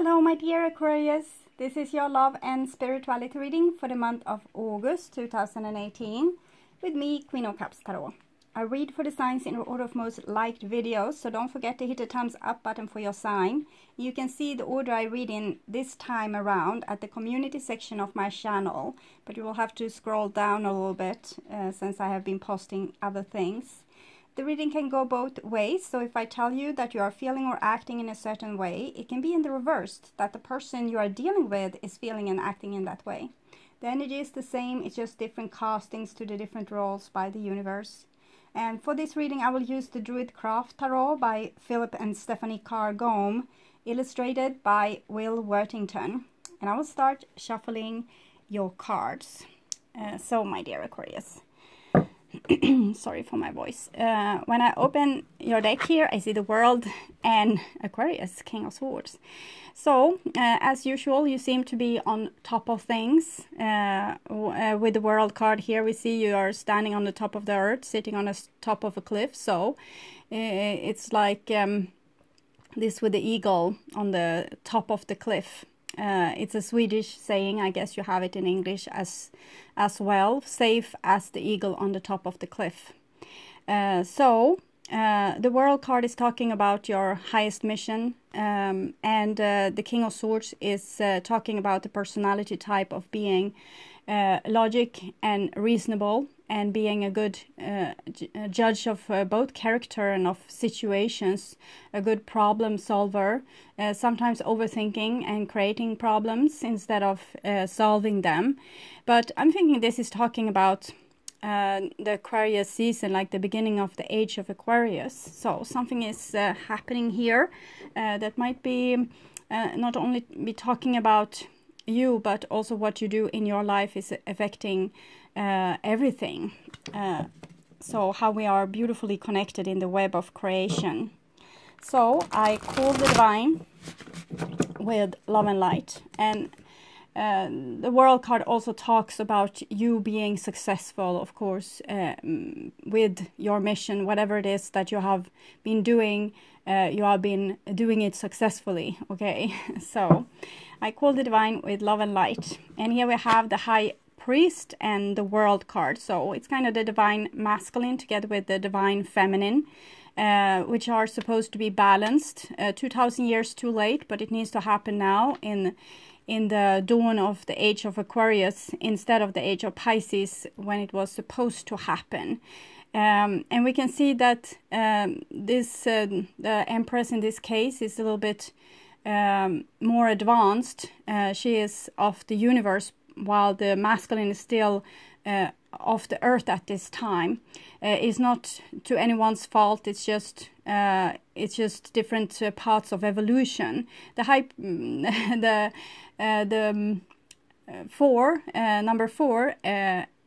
Hello my dear Aquarius, this is your love and spirituality reading for the month of August 2018 with me, Queen of Cups Tarot. I read for the signs in order of most liked videos, so don't forget to hit the thumbs up button for your sign. You can see the order I read in this time around at the community section of my channel, but you will have to scroll down a little bit since I have been posting other things. The reading can go both ways, so if I tell you that you are feeling or acting in a certain way, it can be in the reverse, that the person you are dealing with is feeling and acting in that way. The energy is the same, it's just different castings to the different roles by the universe. And for this reading I will use the Druidcraft Tarot by Philip and Stephanie Carr-Gome, illustrated by Will Worthington. And I will start shuffling your cards. So my dear Aquarius. Sorry for my voice. When I open your deck here, I see the World and Aquarius, King of Swords. So, as usual, you seem to be on top of things. With the World card here, we see you are standing on the top of the earth, sitting on the top of a cliff. So, it's like this with the eagle on the top of the cliff. It's a Swedish saying, I guess you have it in English as well, safe as the eagle on the top of the cliff. The World card is talking about your highest mission, and the King of Swords is talking about the personality type of being logic and reasonable, and being a good judge of both character and of situations, a good problem solver, sometimes overthinking and creating problems instead of solving them. But I'm thinking this is talking about the Aquarius season, like the beginning of the age of Aquarius. So something is happening here that might be not only be talking about you, but also what you do in your life is affecting everything. So how we are beautifully connected in the web of creation. So I call the divine with love and light, and the World card also talks about you being successful, of course, with your mission, whatever it is that you have been doing. You have been doing it successfully, okay? So I call the divine with love and light, and here we have the High Priest and the World card. So it's kind of the divine masculine together with the divine feminine, which are supposed to be balanced. 2000 years too late, but it needs to happen now in the dawn of the age of Aquarius instead of the age of Pisces, when it was supposed to happen. And we can see that the Empress in this case is a little bit more advanced. She is of the universe, while the masculine is still of the earth at this time. It's not to anyone's fault. It's just different parts of evolution. Number four,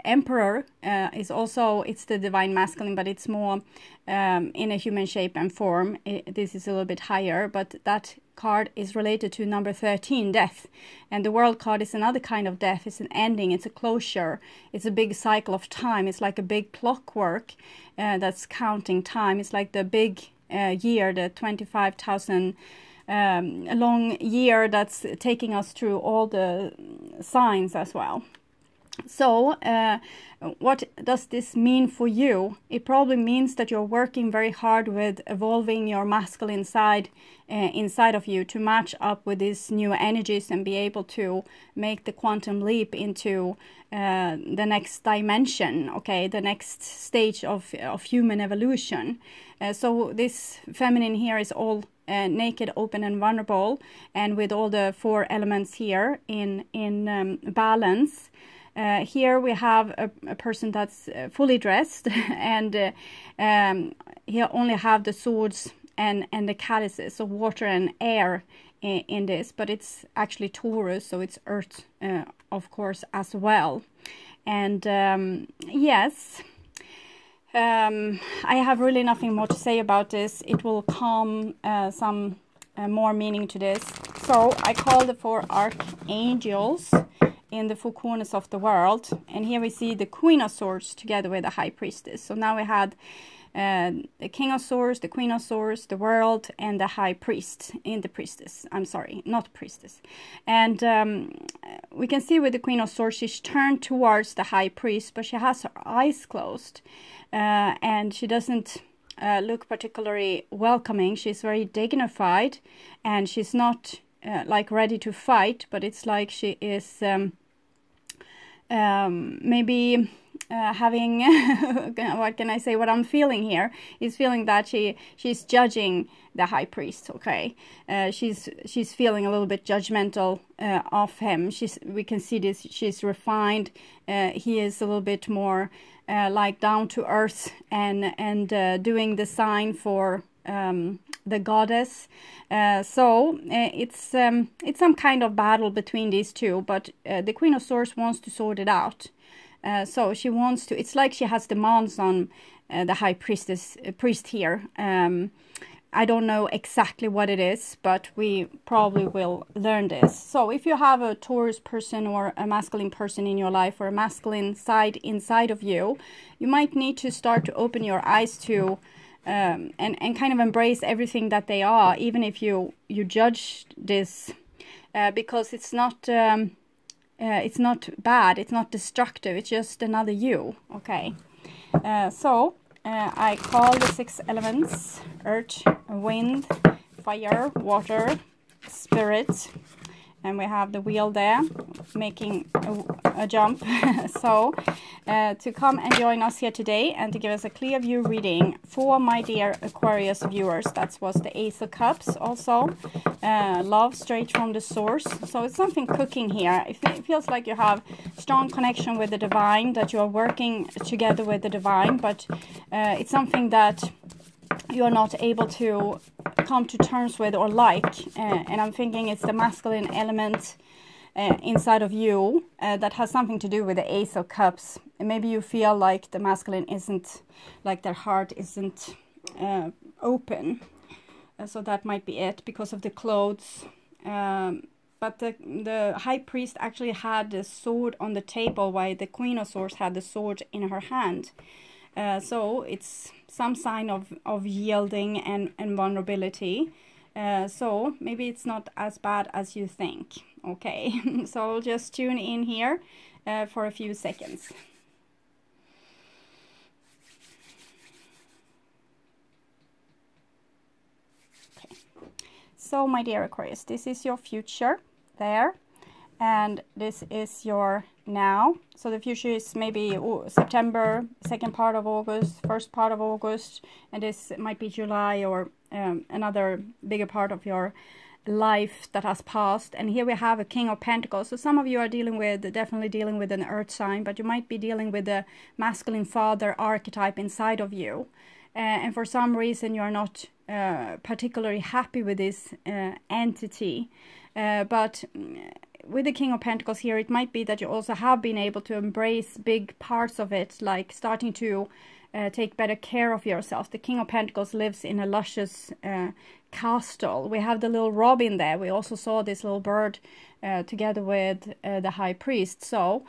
Emperor, is also, it's the divine masculine, but it's more in a human shape and form. This is a little bit higher, but that card is related to number 13, death. And the World card is another kind of death. It's an ending, it's a closure, it's a big cycle of time. It's like a big clockwork that's counting time. It's like the big year, the 25,000 long year that's taking us through all the signs as well. So, what does this mean for you? It probably means that you're working very hard with evolving your masculine side inside of you to match up with these new energies and be able to make the quantum leap into the next dimension, okay, the next stage of human evolution. So this feminine here is all naked, open and vulnerable, and with all the four elements here in balance. Here we have a person that's fully dressed, and here only have the swords and the chalices, so water and air in this, but it's actually Taurus, so it's earth, of course, as well. And yes, I have really nothing more to say about this. It will come some more meaning to this. So I call the four archangels in the four corners of the world, and here we see the Queen of Swords together with the High Priestess. So now we had the King of Swords, the Queen of Swords, the World, and the High Priest in the Priestess. I'm sorry, not Priestess. And we can see with the Queen of Swords, she's turned towards the High Priest, but she has her eyes closed. And she doesn't look particularly welcoming. She's very dignified, and she's not like ready to fight, but it's like she is maybe having what can I say, what I'm feeling here is feeling that she's judging the High Priest. Okay, she's feeling a little bit judgmental of him. We can see this, she's refined. He is a little bit more like down to earth, and doing the sign for the goddess. So it's some kind of battle between these two, but the Queen of Swords wants to sort it out. So she wants to, it's like she has demands on the High Priest here. I don't know exactly what it is, but we probably will learn this. So if you have a Taurus person or a masculine person in your life, or a masculine side inside of you, you might need to start to open your eyes to and kind of embrace everything that they are, even if you judge this, because it's not bad, it's not destructive, it's just another you. Okay, so I call the 6 elements: earth, wind, fire, water, spirit, and we have the wheel there making a jump. So to come and join us here today and to give us a clear view reading for my dear Aquarius viewers, that was the Ace of Cups also. Love straight from the source. So it's something cooking here. It feels like you have strong connection with the divine, that you are working together with the divine, but it's something that you are not able to come to terms with or like, and I'm thinking it's the masculine element inside of you that has something to do with the Ace of Cups. And maybe you feel like the masculine isn't, like their heart isn't open, so that might be it because of the clothes. But the High Priest actually had the sword on the table, while the Queen of Swords had the sword in her hand. So it's some sign of yielding and vulnerability. So maybe it's not as bad as you think. Okay, so I'll just tune in here for a few seconds. Okay. So my dear Aquarius, this is your future there, and this is your now. So the future is maybe September, second part of August, first part of August, and this might be July, or another bigger part of your life that has passed. And here we have a King of Pentacles. So some of you are definitely dealing with an earth sign, but you might be dealing with the masculine father archetype inside of you. And for some reason you are not particularly happy with this entity. But with the King of Pentacles here, it might be that you also have been able to embrace big parts of it, like starting to take better care of yourself. The King of Pentacles lives in a luscious castle. We have the little robin there. We also saw this little bird together with the High Priest. So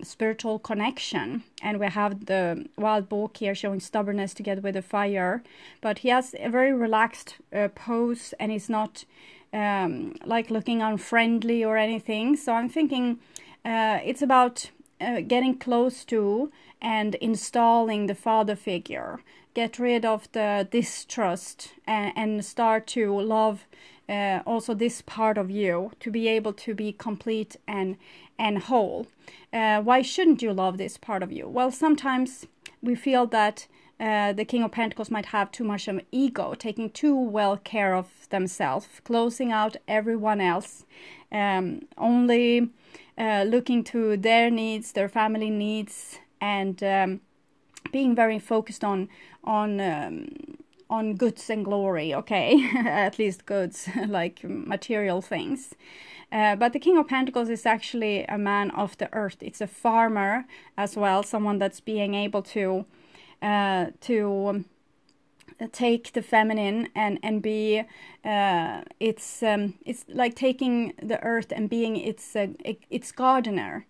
spiritual connection. And we have the wild boar here showing stubbornness together with the fire. But he has a very relaxed pose, and he's not like looking unfriendly or anything. So I'm thinking it's about getting close to and installing the father figure. Get rid of the distrust and start to love also this part of you, to be able to be complete and whole. Why shouldn't you love this part of you? Well, sometimes we feel that the King of Pentacles might have too much of an ego, taking too well care of themselves, closing out everyone else, only looking to their needs, their family needs, and being very focused on goods and glory. Okay, at least goods, like material things. But the King of Pentacles is actually a man of the earth. It's a farmer as well, someone that's being able to take the feminine and be it's like taking the earth and being its gardener.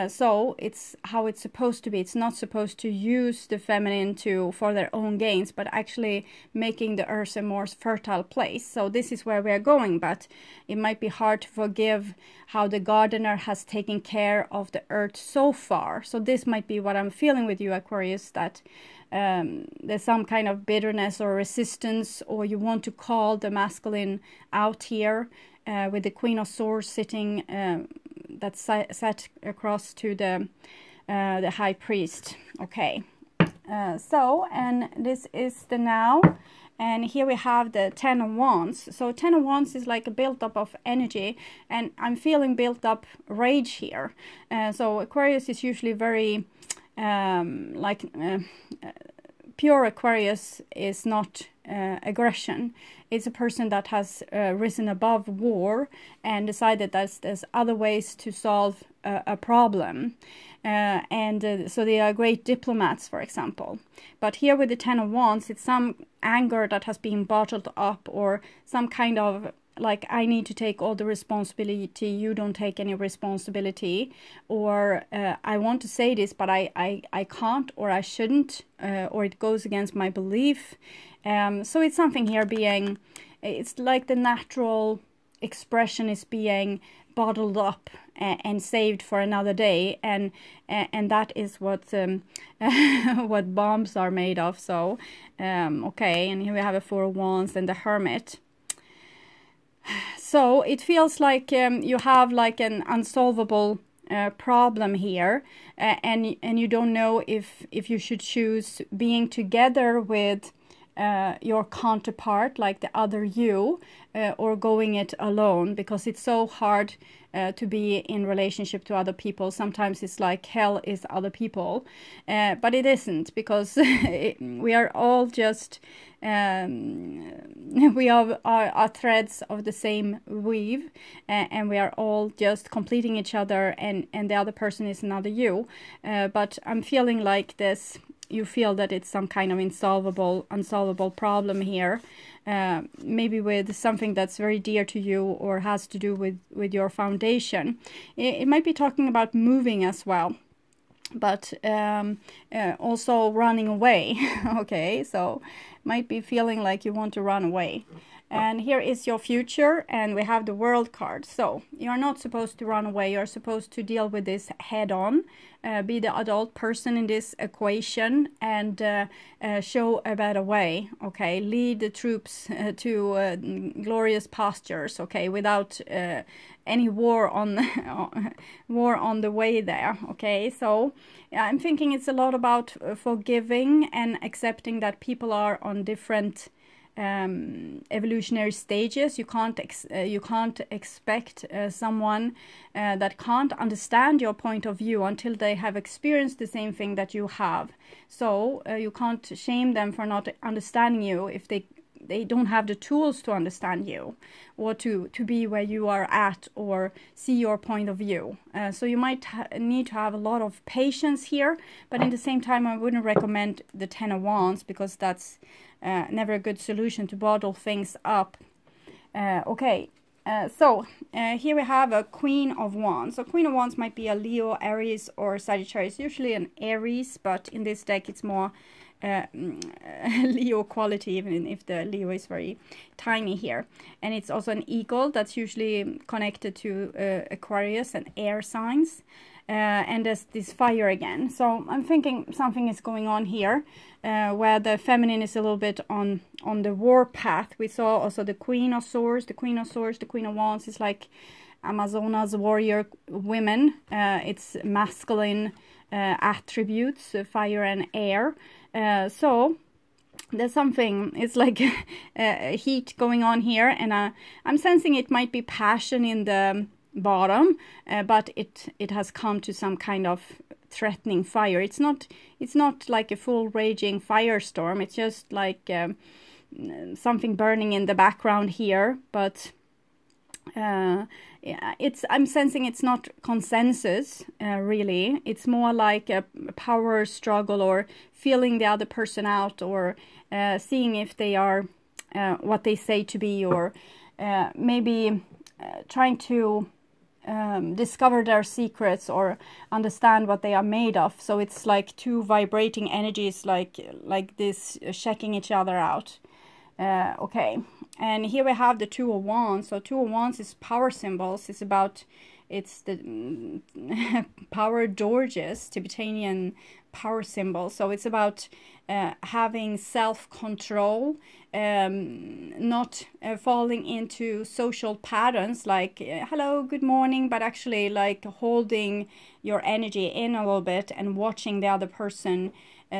So it's how it's supposed to be. It's not supposed to use the feminine for their own gains, but actually making the earth a more fertile place. So this is where we're going, but it might be hard to forgive how the gardener has taken care of the earth so far. So this might be what I'm feeling with you, Aquarius, that there's some kind of bitterness or resistance, or you want to call the masculine out here, with the Queen of Swords sitting that's sat across to the High Priest. Okay, so, and this is the now, and here we have the Ten of Wands. So Ten of Wands is like a build-up of energy, and I'm feeling built-up rage here. So Aquarius is usually very pure Aquarius is not aggression. It's a person that has risen above war and decided that there's other ways to solve a problem. So they are great diplomats, for example. But here with the Ten of Wands, it's some anger that has been bottled up, or some kind of like, I need to take all the responsibility, you don't take any responsibility, or I want to say this, but I can't, or I shouldn't, or it goes against my belief. So it's something here being, it's like the natural expression is being bottled up and saved for another day, and that is what what bombs are made of. So okay, and here we have a Four of Wands and the Hermit. So it feels like you have like an unsolvable problem here, and you don't know if you should choose being together with your counterpart, like the other you, or going it alone, because it's so hard to be in relationship to other people. Sometimes it's like hell is other people, but it isn't, because we are all just we are threads of the same weave, and we are all just completing each other, and the other person is another you. But I'm feeling like this, you feel that it's some kind of unsolvable problem here, maybe with something that's very dear to you, or has to do with your foundation. It might be talking about moving as well, but also running away. Okay, so might be feeling like you want to run away. And here is your future, and we have the World card. So you're not supposed to run away. You're supposed to deal with this head on, be the adult person in this equation, and show a better way. Okay, lead the troops to glorious pastures. Okay, without any war on the way there. Okay, so I'm thinking it's a lot about forgiving and accepting that people are on different evolutionary stages. You can't expect someone that can't understand your point of view until they have experienced the same thing that you have. So you can't shame them for not understanding you if they don't have the tools to understand you, or to be where you are at, or see your point of view. So you might need to have a lot of patience here, but at the same time I wouldn't recommend the Ten of Wands, because that's never a good solution to bottle things up. Okay, so here we have a Queen of Wands. So Queen of Wands might be a Leo, Aries, or Sagittarius. Usually an Aries, but in this deck it's more Leo quality, even if the Leo is very tiny here. And it's also an eagle that's usually connected to Aquarius and air signs. And there's this fire again. So I'm thinking something is going on here, where the feminine is a little bit on the war path. We saw also the Queen of Swords, the Queen of Swords, the Queen of Wands is like Amazonas warrior women. It's masculine attributes, fire and air. So there's something, it's like heat going on here, and I'm sensing it might be passion in the bottom, but it has come to some kind of threatening fire. It's not like a full raging firestorm. It's just like something burning in the background here, but Yeah, I'm sensing it's not consensus, really. It's more like a power struggle, or feeling the other person out, or seeing if they are what they say to be, or maybe trying to discover their secrets or understand what they are made of. So it's like two vibrating energies, like this, checking each other out. Okay, and here we have the Two of Wands. So Two of Wands is power symbols. It's the power Georges, Tibetan power symbol. So it's about having self-control, not falling into social patterns like hello, good morning, but actually like holding your energy in a little bit and watching the other person.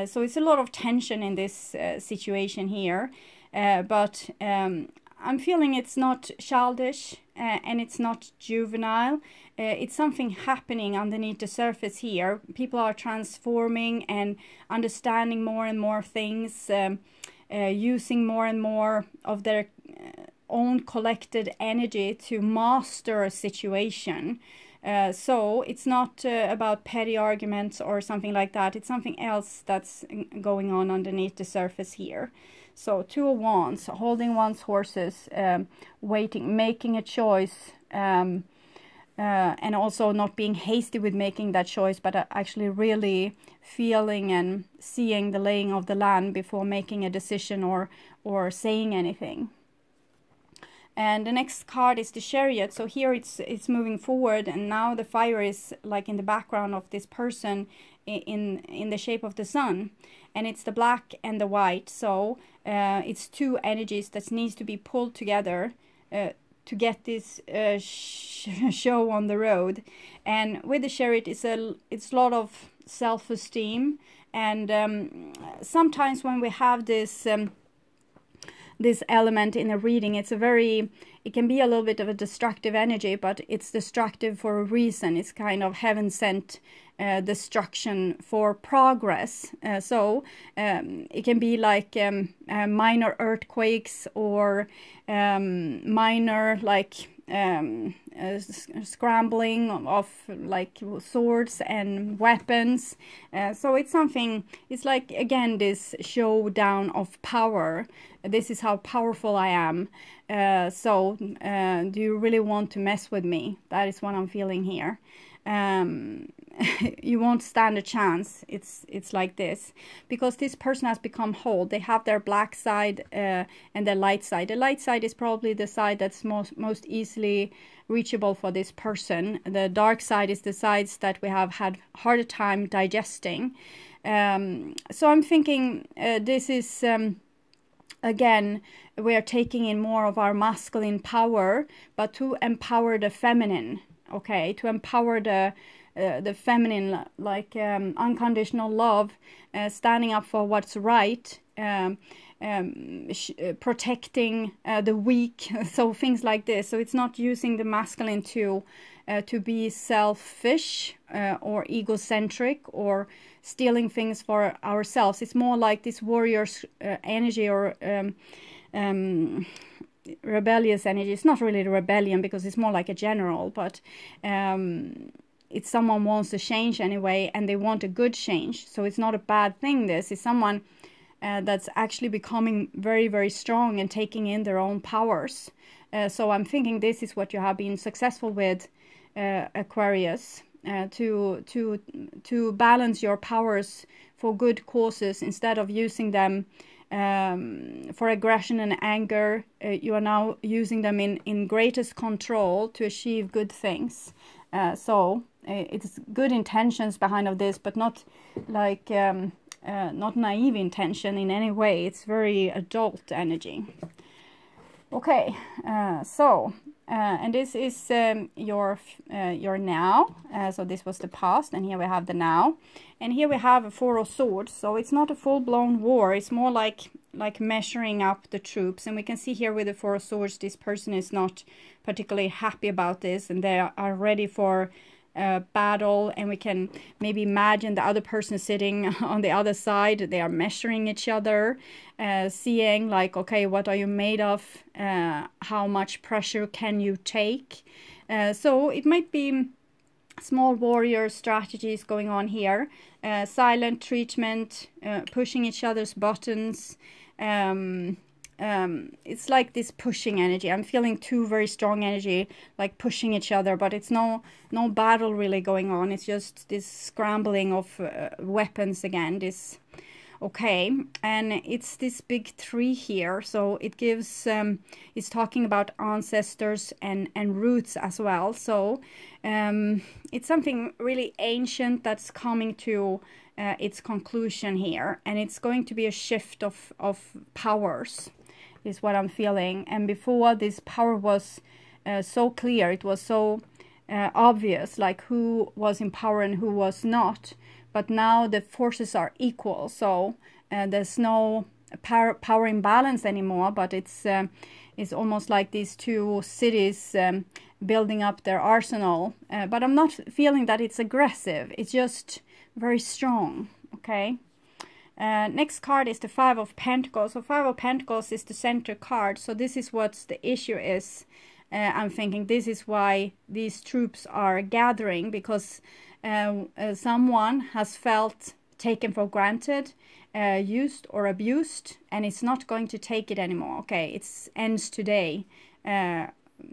So it's a lot of tension in this situation here. But I'm feeling it's not childish and it's not juvenile. It's something happening underneath the surface here. People are transforming and understanding more and more things, using more and more of their own collected energy to master a situation. So it's not about petty arguments or something like that. It's something else that's going on underneath the surface here. So Two of Wands, holding one's horses, waiting, making a choice, and also not being hasty with making that choice, but actually really feeling and seeing the laying of the land before making a decision or saying anything. And the next card is the Chariot. So here it's moving forward, and now the fire is like in the background of this person in the shape of the sun, and it's the black and the white. So it's two energies that needs to be pulled together to get this show on the road. And with the Chariot, it's a lot of self-esteem, and sometimes when we have this this element in a reading, it can be a little bit of a destructive energy, but it's destructive for a reason. It's kind of heaven-sent destruction for progress. So it can be like minor earthquakes, or minor like scrambling of like swords and weapons. So it's something, it's like, again, this showdown of power. This is how powerful I am. So do you really want to mess with me? That is what I'm feeling here. You won't stand a chance. It's like this, because this person has become whole. They have their black side and their light side. The light side is probably the side that's most easily reachable for this person. The dark side is the sides that we have had harder time digesting. So I'm thinking this is again, we are taking in more of our masculine power, but to empower the feminine. Okay, to empower the feminine, like unconditional love, standing up for what's right, protecting the weak, so things like this. So it's not using the masculine to be selfish or egocentric or stealing things for ourselves. It's more like this warrior's energy, or rebellious energy. It's not really the rebellion, because it's more like a general, but it's someone wants to change anyway, and they want a good change. So it's not a bad thing. This is someone that's actually becoming very, very strong and taking in their own powers. So I'm thinking this is what you have been successful with, Aquarius, to balance your powers for good causes instead of using them for aggression and anger. You are now using them in greatest control to achieve good things. So it's good intentions behind of this, but not like not naive intention in any way. It's very adult energy. Okay, so and this is your now. So this was the past, and here we have the now, and here we have a Four of Swords. So it's not a full-blown war. It's more like measuring up the troops, and we can see here with the Four of Swords, this person is not particularly happy about this, and they are ready for battle, and we can maybe imagine the other person sitting on the other side. They are measuring each other, seeing like, okay, what are you made of? How much pressure can you take? So it might be small warrior strategies going on here, silent treatment, pushing each other's buttons. It's like this pushing energy. I'm feeling two very strong energy, like pushing each other, but it's no battle really going on. It's just this scrambling of weapons again. This, okay, and it's this big 3 here, so it gives it's talking about ancestors and roots as well. So it's something really ancient that's coming to its conclusion here, and it's going to be a shift of powers, is what I'm feeling. And before, this power was so clear, it was so obvious, like who was in power and who was not. But now the forces are equal, so there's no power imbalance anymore. But it's almost like these two cities building up their arsenal. But I'm not feeling that it's aggressive. It's just very strong. Okay. Next card is the 5 of Pentacles. So 5 of Pentacles is the center card. So this is what the issue is. I'm thinking this is why these troops are gathering, because someone has felt taken for granted, used or abused, and it's not going to take it anymore. Okay, it ends today,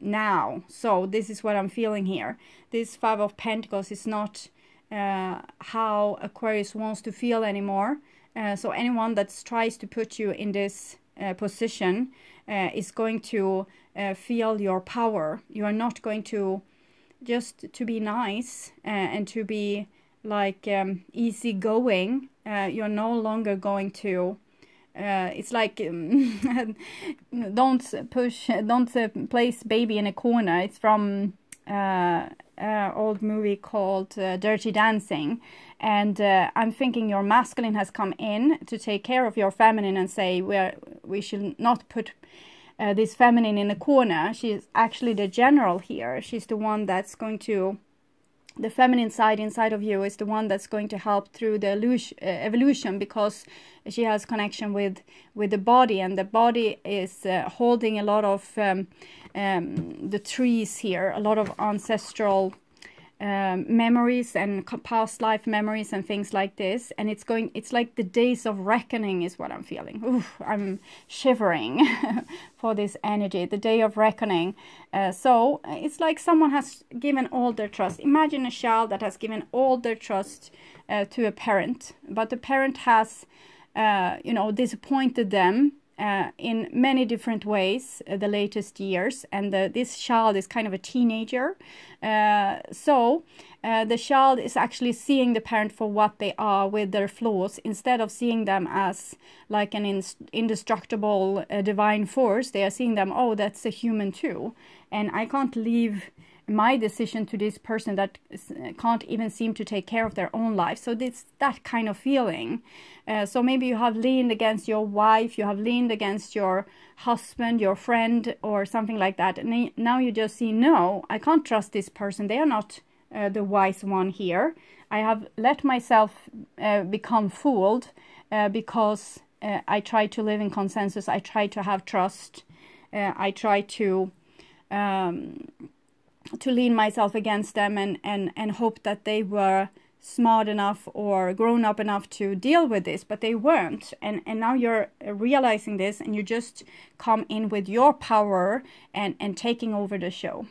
now. So this is what I'm feeling here. This 5 of Pentacles is not how Aquarius wants to feel anymore. So anyone that tries to put you in this position is going to feel your power. You are not going to just to be nice and to be like easygoing. You're no longer going to it's like don't place baby in a corner. It's from old movie called Dirty Dancing. And I'm thinking your masculine has come in to take care of your feminine and say we should not put this feminine in a corner. She's actually the general here. She's the one that's going to, the feminine side inside of you is the one that's going to help through the evolution, because she has connection with the body, and the body is holding a lot of the trees here, a lot of ancestral memories and past life memories and things like this. And it's like the days of reckoning is what I'm feeling. Oof, I'm shivering for this energy, the day of reckoning. So it's like someone has given all their trust. Imagine a child that has given all their trust to a parent, but the parent has disappointed them in many different ways the latest years, and this child is kind of a teenager. So the child is actually seeing the parent for what they are, with their flaws, instead of seeing them as like an indestructible divine force. They are seeing them, oh, that's a human too, and I can't leave my decision to this person that can't even seem to take care of their own life. So it's that kind of feeling. So maybe you have leaned against your wife, you have leaned against your husband, your friend, or something like that, and now you just see, no, I can't trust this person. They are not the wise one here. I have let myself become fooled because I try to live in consensus. I try to have trust. I try to lean myself against them and hope that they were smart enough or grown up enough to deal with this, but they weren't. And now you're realizing this, and you just come in with your power and taking over the show.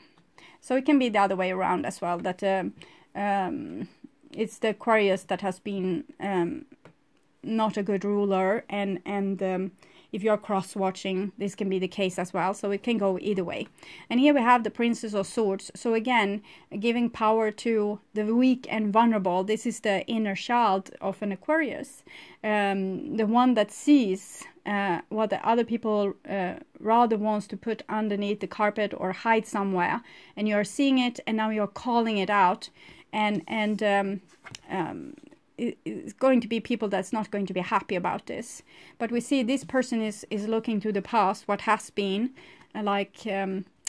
So it can be the other way around as well, that it's the Aquarius that has been not a good ruler, and if you're cross-watching, this can be the case as well. So it can go either way. And here we have the Princess of Swords. So again, giving power to the weak and vulnerable. This is the inner child of an Aquarius. The one that sees what the other people rather wants to put underneath the carpet or hide somewhere. And you're seeing it, and now you're calling it out. And it's going to be people that's not going to be happy about this. But we see this person is looking to the past, what has been, like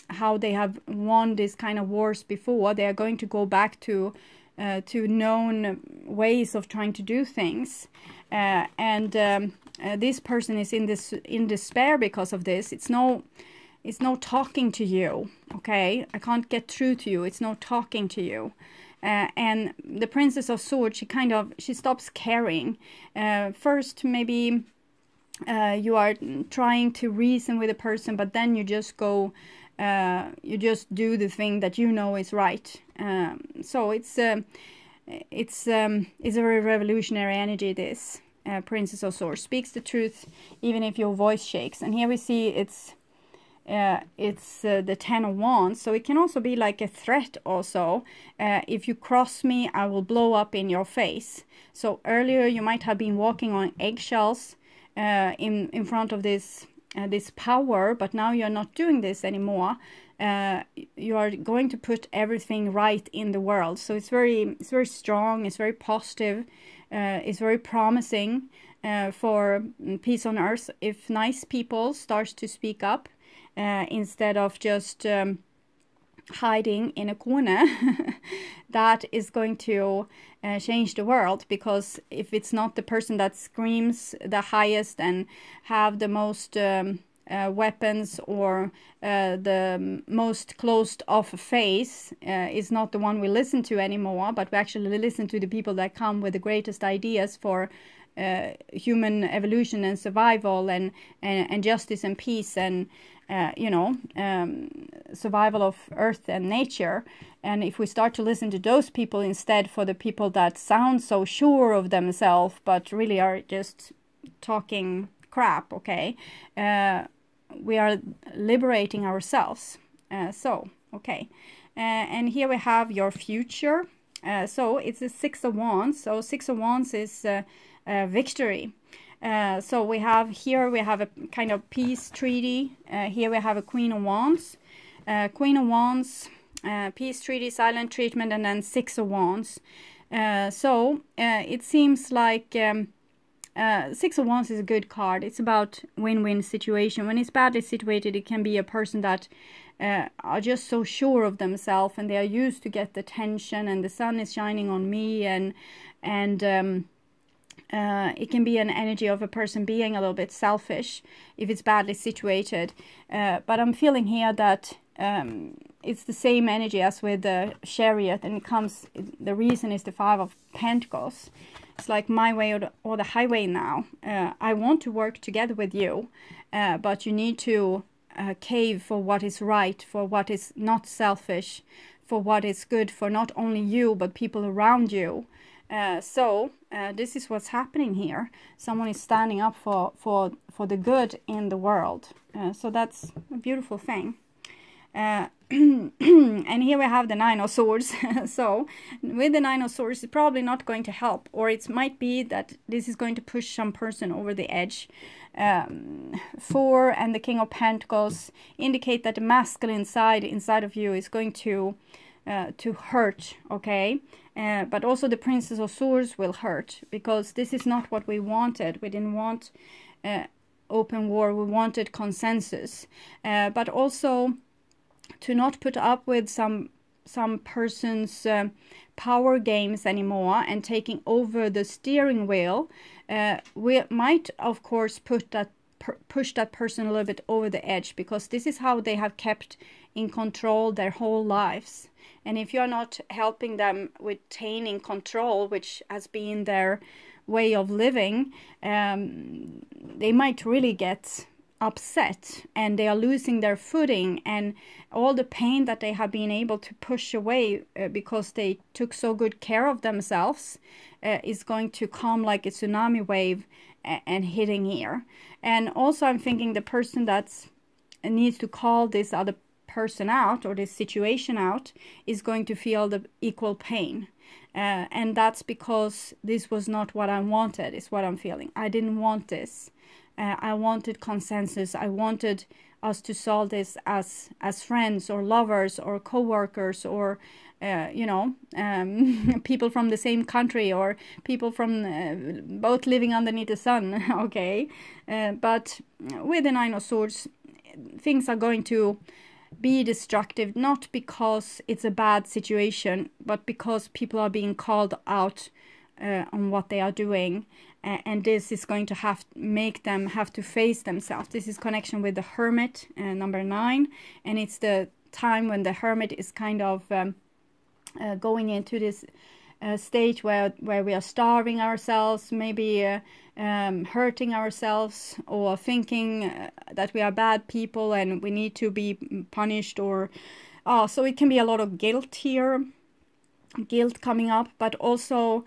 how they have won this kind of wars before. They are going to go back to known ways of trying to do things, and this person is in despair because of this. It's no talking to you, okay? I can't get through to you. It's no talking to you. And the Princess of Swords, she stops caring. First, maybe you are trying to reason with a person, but then you just go, you just do the thing that you know is right. So it's a very revolutionary energy. This Princess of Swords speaks the truth, even if your voice shakes. And here we see it's the Ten of Wands, so it can also be like a threat also. If you cross me, I will blow up in your face. So earlier you might have been walking on eggshells in front of this power, but now you're not doing this anymore. You are going to put everything right in the world. So it's very strong, it's very positive, it's very promising for peace on earth if nice people start to speak up. Instead of just hiding in a corner. That is going to change the world, because if it's not the person that screams the highest and have the most weapons, or the most closed off face, is not the one we listen to anymore, but we actually listen to the people that come with the greatest ideas for human evolution and survival, and justice and peace, and survival of earth and nature. And if we start to listen to those people instead, for the people that sound so sure of themselves but really are just talking crap, okay, we are liberating ourselves. Okay, and here we have your future. So it's a Six of Wands. So Six of Wands is victory. So we have a kind of peace treaty. Here we have a Queen of Wands. Queen of Wands, peace treaty, silent treatment, and then Six of Wands. So it seems like Six of Wands is a good card. It's about win-win situation. When it's badly situated, it can be a person that are just so sure of themselves, and they are used to get the attention, and the sun is shining on me, and it can be an energy of a person being a little bit selfish if it's badly situated. But I'm feeling here that it's the same energy as with the Chariot, and the reason is the Five of Pentacles. It's like my way or the highway now. I want to work together with you, but you need to cave for what is right, for what is not selfish, for what is good for not only you but people around you. So this is what's happening here. Someone is standing up for the good in the world. So that's a beautiful thing. And here we have the Nine of Swords. So with the Nine of Swords, it's probably not going to help, or it might be that this is going to push some person over the edge. Four and the King of Pentacles indicate that the masculine side inside of you is going to hurt, okay? But also the Princess of Swords will hurt, because this is not what we wanted. We didn't want open war, we wanted consensus. But also to not put up with some person's power games anymore and taking over the steering wheel. We might, of course, push that person a little bit over the edge, because this is how they have kept in control their whole lives. And if you're not helping them with attaining control, which has been their way of living, they might really get upset, and they are losing their footing, and all the pain that they have been able to push away because they took so good care of themselves is going to come like a tsunami wave and hitting here. And also I'm thinking the person that needs to call this other person out, or this situation out, is going to feel the equal pain. And that's because this was not what I wanted, is what I'm feeling. I didn't want this. I wanted consensus. I wanted us to solve this as friends or lovers or co-workers, or people from the same country, or people from both living underneath the sun. Okay, but with the Nine of Swords, things are going to be destructive, not because it's a bad situation, but because people are being called out on what they are doing, and this is going to make them have to face themselves. This is connection with the Hermit, number 9, and it's the time when the Hermit is kind of going into this stage where we are starving ourselves, maybe hurting ourselves, or thinking that we are bad people and we need to be punished, or so it can be a lot of guilt here, guilt coming up, but also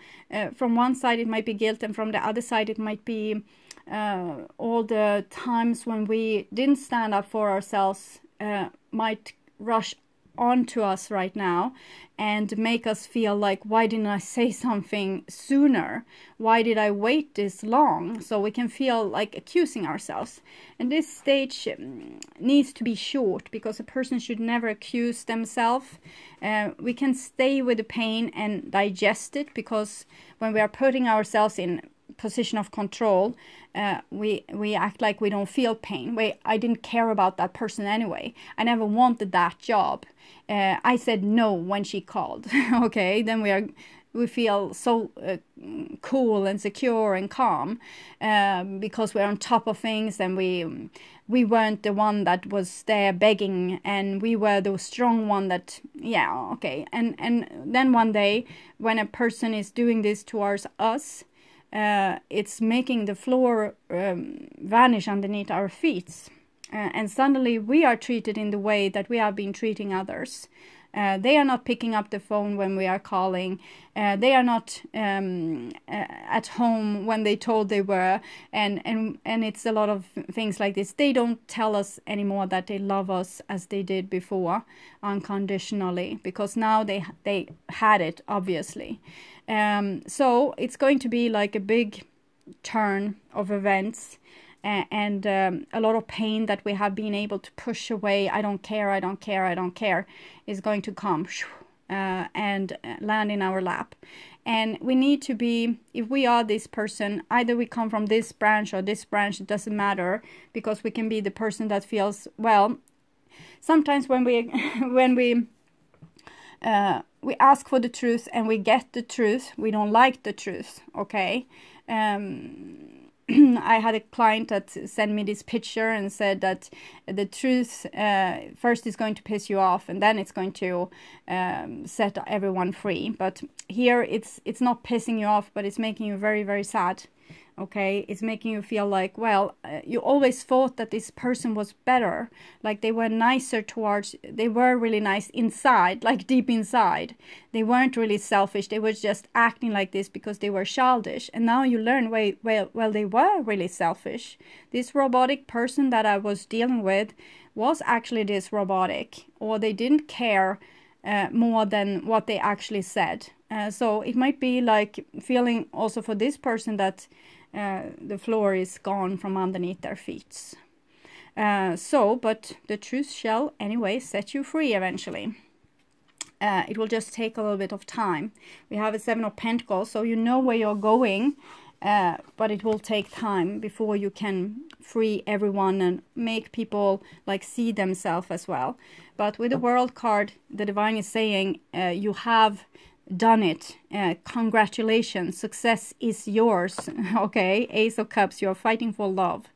from one side it might be guilt, and from the other side it might be all the times when we didn't stand up for ourselves might rush onto us right now and make us feel like, why didn't I say something sooner? Why did I wait this long? So we can feel like accusing ourselves. And this stage needs to be short, because a person should never accuse themselves. We can stay with the pain and digest it, because when we are putting ourselves in position of control, we act like we don't feel pain. I didn't care about that person anyway. I never wanted that job. I said no when she called. Okay, then we feel so cool and secure and calm because we're on top of things, and we weren't the one that was there begging, and we were the strong one that, yeah, okay. And then one day when a person is doing this towards us, it's making the floor vanish underneath our feet, and suddenly we are treated in the way that we have been treating others. They are not picking up the phone when we are calling. They are not at home when they told they were, and it's a lot of things like this. They don't tell us anymore that they love us as they did before, unconditionally, because now they had it, obviously. So it's going to be like a big turn of events, and a lot of pain that we have been able to push away. I don't care, I don't care, I don't care, is going to come and land in our lap. And we need to be, if we are this person, either we come from this branch or this branch, it doesn't matter, because we can be the person that feels, well, sometimes when we ask for the truth and we get the truth, we don't like the truth, okay? I had a client that sent me this picture and said that the truth first is going to piss you off, and then it's going to set everyone free. But here it's not pissing you off, but it's making you very, very sad. Okay, it's making you feel like, well, you always thought that this person was better, like they were nicer towards, they were really nice inside, like deep inside. They weren't really selfish, they were just acting like this because they were childish. And now you learn, well, they were really selfish. This robotic person that I was dealing with was actually this robotic, or they didn't care more than what they actually said. So it might be like feeling also for this person that the floor is gone from underneath their feet. But the truth shall anyway set you free eventually. It will just take a little bit of time. We have a 7 of Pentacles, so you know where you're going, but it will take time before you can free everyone and make people like see themselves as well. But with the World card, the Divine is saying you have done it. Congratulations, success is yours. Okay, Ace of Cups, you're fighting for love,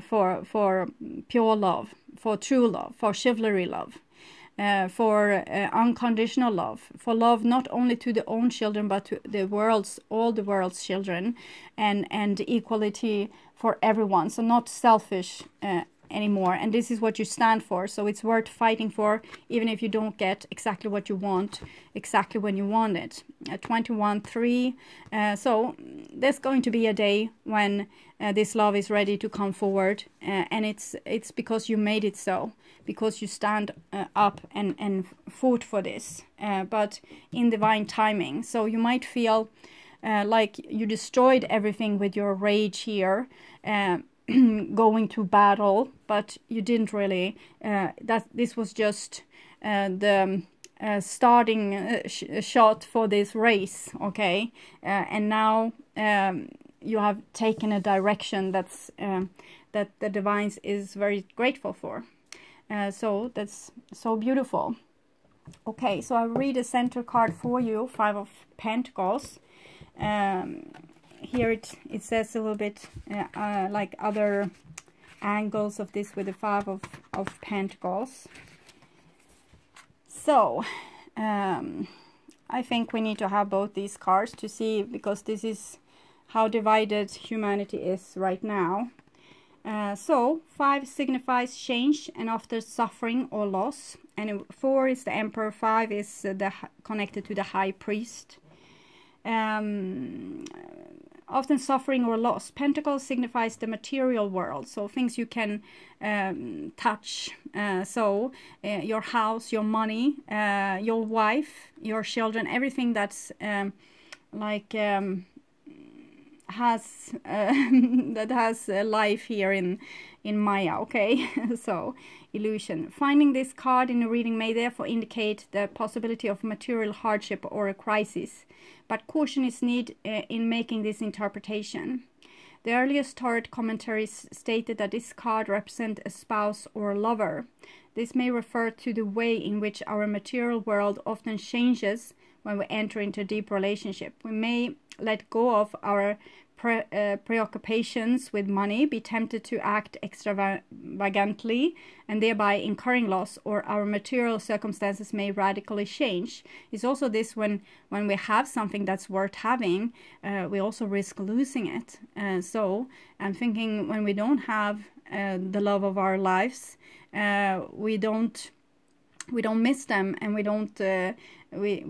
for pure love, for true love, for chivalry love, for unconditional love, for love not only to the own children but to the world's, all the world's children, and equality for everyone. So not selfish anymore, and this is what you stand for. So it's worth fighting for, even if you don't get exactly what you want exactly when you want it. 21-3. So there's going to be a day when this love is ready to come forward, and it's because you made it so, because you stand up and fought for this, but in divine timing. So you might feel like you destroyed everything with your rage here, going to battle, but you didn't really. That this was just the starting shot for this race, okay? And now you have taken a direction that's that the Divine is very grateful for. So that's so beautiful. Okay, so I'll read a center card for you, 5 of Pentacles. Here it says a little bit like other angles of this with the 5 of Pentacles. So I think we need to have both these cards to see, because this is how divided humanity is right now. So 5 signifies change and often suffering or loss, and 4 is the Emperor. 5 is connected to the High Priest. Often suffering or loss. Pentacles signifies the material world, so things you can touch. So your house, your money, your wife, your children, everything that's has that has life here in Maya. Okay, so illusion. Finding this card in a reading may therefore indicate the possibility of material hardship or a crisis, but caution is needed in making this interpretation. The earliest tarot commentaries stated that this card represents a spouse or a lover. This may refer to the way in which our material world often changes when we enter into a deep relationship. We may let go of our preoccupations with money, be tempted to act extravagantly, and thereby incurring loss, or our material circumstances may radically change. It's also this when we have something that's worth having, we also risk losing it. So I'm thinking when we don't have the love of our lives, we don't miss them, and we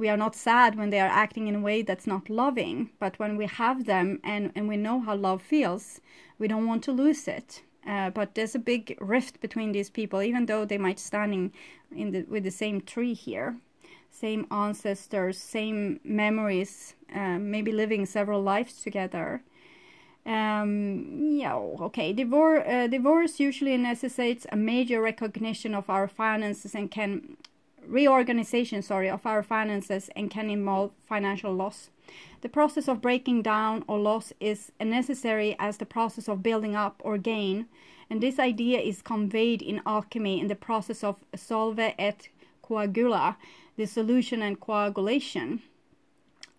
are not sad when they are acting in a way that's not loving. But when we have them and we know how love feels, we don't want to lose it. But there's a big rift between these people, even though they might standing with the same tree here, same ancestors, same memories, maybe living several lives together. Yeah, okay. Divorce usually necessitates a major recognition of our finances and can reorganization of our finances and can involve financial loss. The process of breaking down or loss is necessary as the process of building up or gain, and this idea is conveyed in alchemy in the process of solve et coagula, dissolution and coagulation.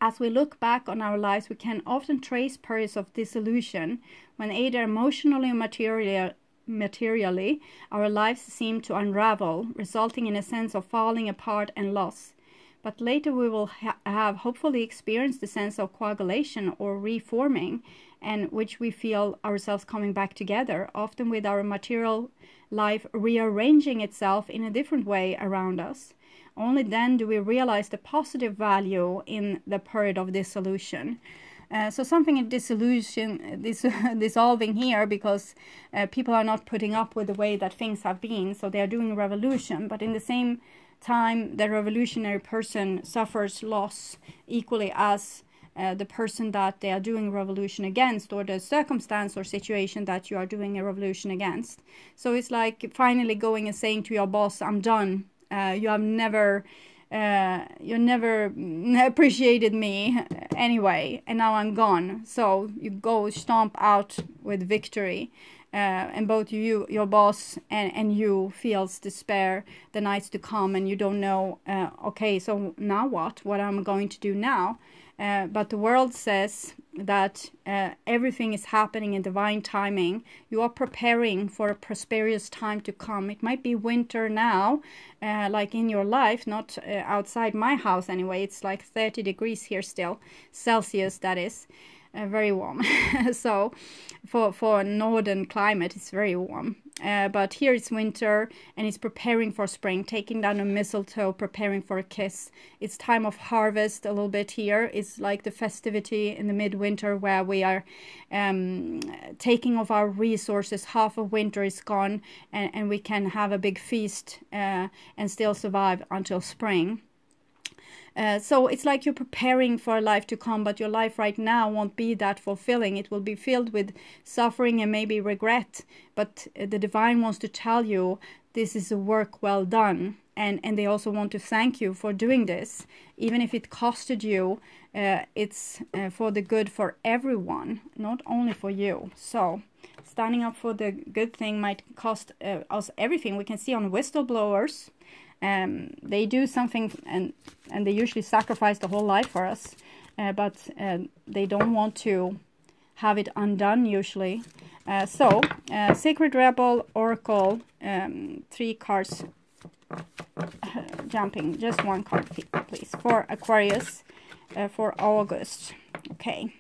As we look back on our lives, we can often trace periods of dissolution when either emotionally or materially our lives seem to unravel, resulting in a sense of falling apart and loss. But later we will have hopefully experienced the sense of coagulation or reforming, and which we feel ourselves coming back together, often with our material life rearranging itself in a different way around us. Only then do we realize the positive value in the period of dissolution. So something in dissolving here, because people are not putting up with the way that things have been, so they are doing a revolution. But in the same time, the revolutionary person suffers loss equally as the person that they are doing a revolution against, or the circumstance or situation that you are doing a revolution against. So it's like finally going and saying to your boss, I'm done. You never appreciated me anyway, and now I'm gone. So you go stomp out with victory, and both you, your boss, and you feels despair the nights to come, and you don't know, okay, so now what I'm going to do now. But the world says that everything is happening in divine timing. You are preparing for a prosperous time to come. It might be winter now, like in your life, not outside my house anyway. It's like 30 degrees here still, Celsius that is. Very warm. So for northern climate it's very warm, but here it's winter and it's preparing for spring, taking down a mistletoe, preparing for a kiss. It's time of harvest a little bit here. It's like the festivity in the midwinter where we are taking of our resources. Half of winter is gone, and we can have a big feast and still survive until spring. So it's like you're preparing for a life to come, but your life right now won't be that fulfilling. It will be filled with suffering and maybe regret. But the divine wants to tell you this is a work well done. And they also want to thank you for doing this. Even if it costed you, it's for the good for everyone, not only for you. So Standing up for the good thing might cost us everything. We can see on whistleblowers, they do something and they usually sacrifice the whole life for us, but they don't want to have it undone usually. Sacred Rebel, Oracle, 3 cards jumping, just 1 card please for Aquarius for August. Okay.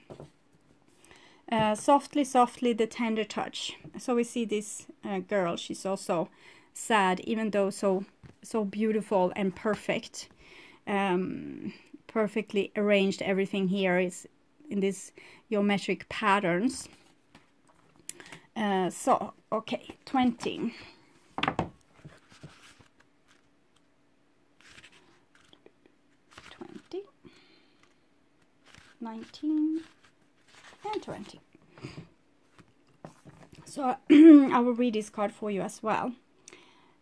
Softly, softly, the tender touch. So we see this girl, she's also sad, even though so beautiful and perfect. Perfectly arranged, everything here is in this geometric patterns. Okay, 20. 19 and 20. So I will read this card for you as well.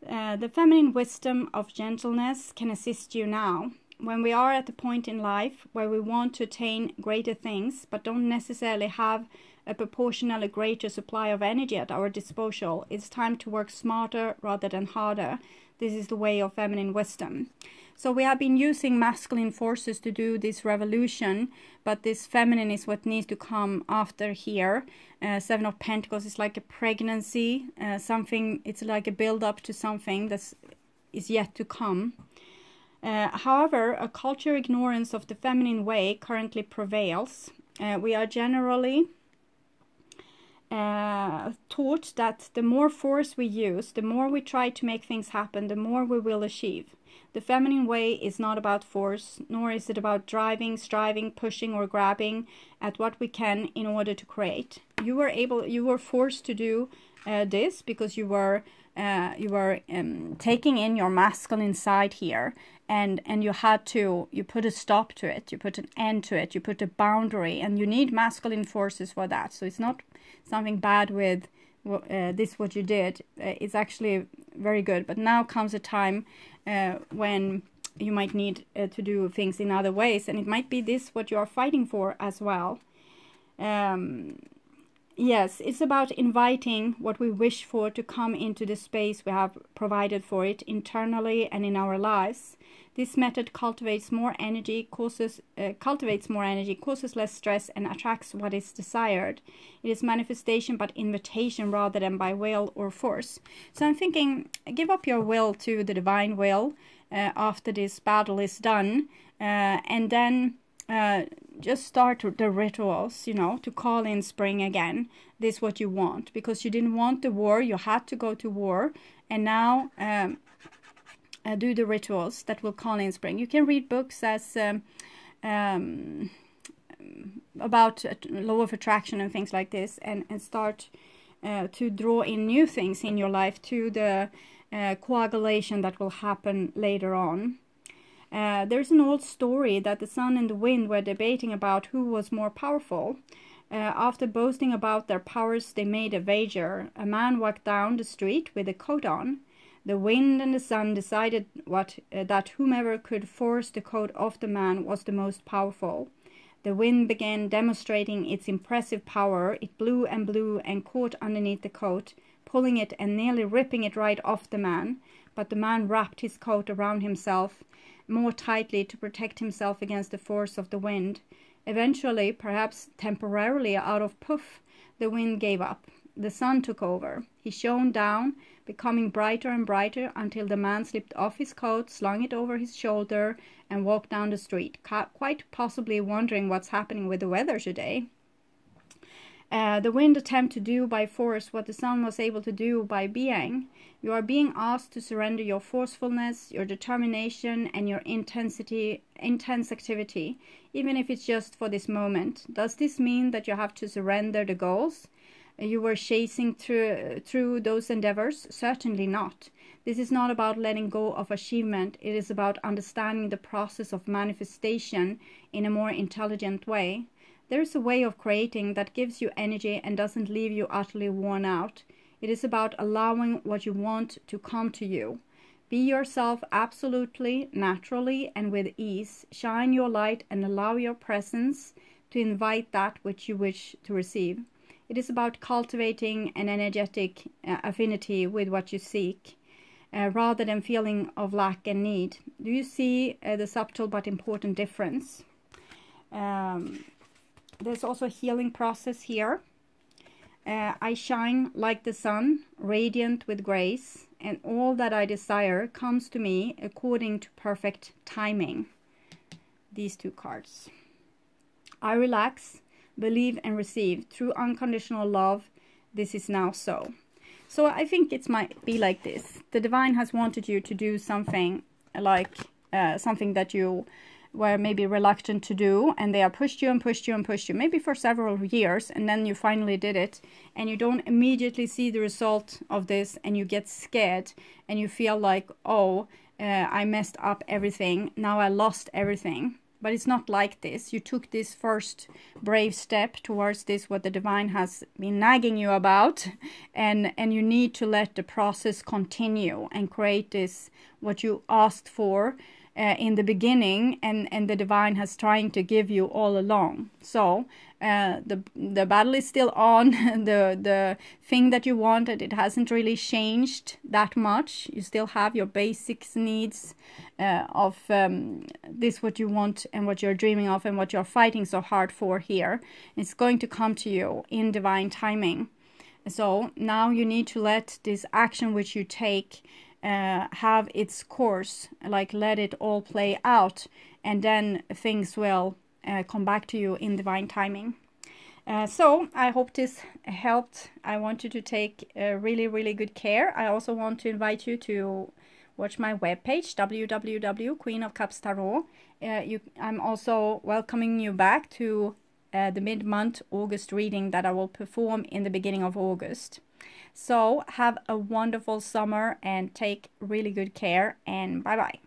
The feminine wisdom of gentleness can assist you now. When we are at the point in life where we want to attain greater things, but don't necessarily have a proportionally greater supply of energy at our disposal, it's time to work smarter rather than harder. This is the way of feminine wisdom. So we have been using masculine forces to do this revolution, but this feminine is what needs to come after here. 7 of Pentacles is like a pregnancy, something, it's like a build-up to something that is yet to come. However, a culture ignorance of the feminine way currently prevails. We are generally taught that the more force we use, the more we try to make things happen, the more we will achieve. The feminine way is not about force, nor is it about driving, striving, pushing, or grabbing at what we can in order to create. You were forced to do this because you were taking in your masculine side here, and you put a stop to it, you put an end to it, you put a boundary, and you need masculine forces for that. So it's not something bad with what you did. It's actually very good. But now comes a time when you might need to do things in other ways, and it might be this what you are fighting for as well. Yes, it's about inviting what we wish for to come into the space we have provided for it internally and in our lives. This method cultivates more energy, causes less stress, and attracts what is desired. It is manifestation but invitation rather than by will or force. So I'm thinking, give up your will to the divine will after this battle is done, and then just start the rituals, to call in spring again. This is what you want, because you didn't want the war, you had to go to war, and now do the rituals that will call in spring. You can read books as about law of attraction and things like this, and start to draw in new things in your life to the coagulation that will happen later on. There's an old story that the sun and the wind were debating about who was more powerful. After boasting about their powers, they made a wager. A man walked down the street with a coat on. The wind and the sun decided that whomever could force the coat off the man was the most powerful. The wind began demonstrating its impressive power. It blew and caught underneath the coat, pulling it and nearly ripping it right off the man. But the man wrapped his coat around himself more tightly to protect himself against the force of the wind. Eventually, perhaps temporarily out of puff, the wind gave up. The sun took over. He shone down, becoming brighter and brighter until the man slipped off his coat, slung it over his shoulder, and walked down the street, quite possibly wondering what's happening with the weather today. The wind attempted to do by force what the sun was able to do by being. You are being asked to surrender your forcefulness, your determination, and your intense activity, even if it's just for this moment. Does this mean that you have to surrender the goals you were chasing through those endeavors? Certainly not. This is not about letting go of achievement. It is about understanding the process of manifestation in a more intelligent way. There is a way of creating that gives you energy and doesn't leave you utterly worn out. It is about allowing what you want to come to you. Be yourself absolutely, naturally, and with ease. Shine your light and allow your presence to invite that which you wish to receive. It is about cultivating an energetic affinity with what you seek, rather than feeling of lack and need. Do you see the subtle but important difference? There's also a healing process here. I shine like the sun, radiant with grace, and all that I desire comes to me according to perfect timing. These two cards. I relax, believe and receive through unconditional love. This is now so. So I think it might be like this. The divine has wanted you to do something like something that you were maybe reluctant to do, and they have pushed you and pushed you and pushed you, maybe for several years, and then you finally did it, and you don't immediately see the result of this, and you get scared, and you feel like, oh, I messed up everything, now I lost everything. But it's not like this. You took this first brave step towards this, what the divine has been nagging you about, and you need to let the process continue and create this, what you asked for in the beginning, and the divine has trying to give you all along. So the battle is still on. The thing that you wanted, it hasn't really changed that much. You still have your basics needs of this, what you want and what you're dreaming of and what you're fighting so hard for here. It's going to come to you in divine timing. So now you need to let this action which you take have its course, like let it all play out, and then things will come back to you in divine timing. So I hope this helped. I want you to take really good care. I also want to invite you to watch my webpage, www.queenofcupstarot. I'm also welcoming you back to the mid-month August reading that I will perform in the beginning of August. So have a wonderful summer and take really good care, and bye-bye.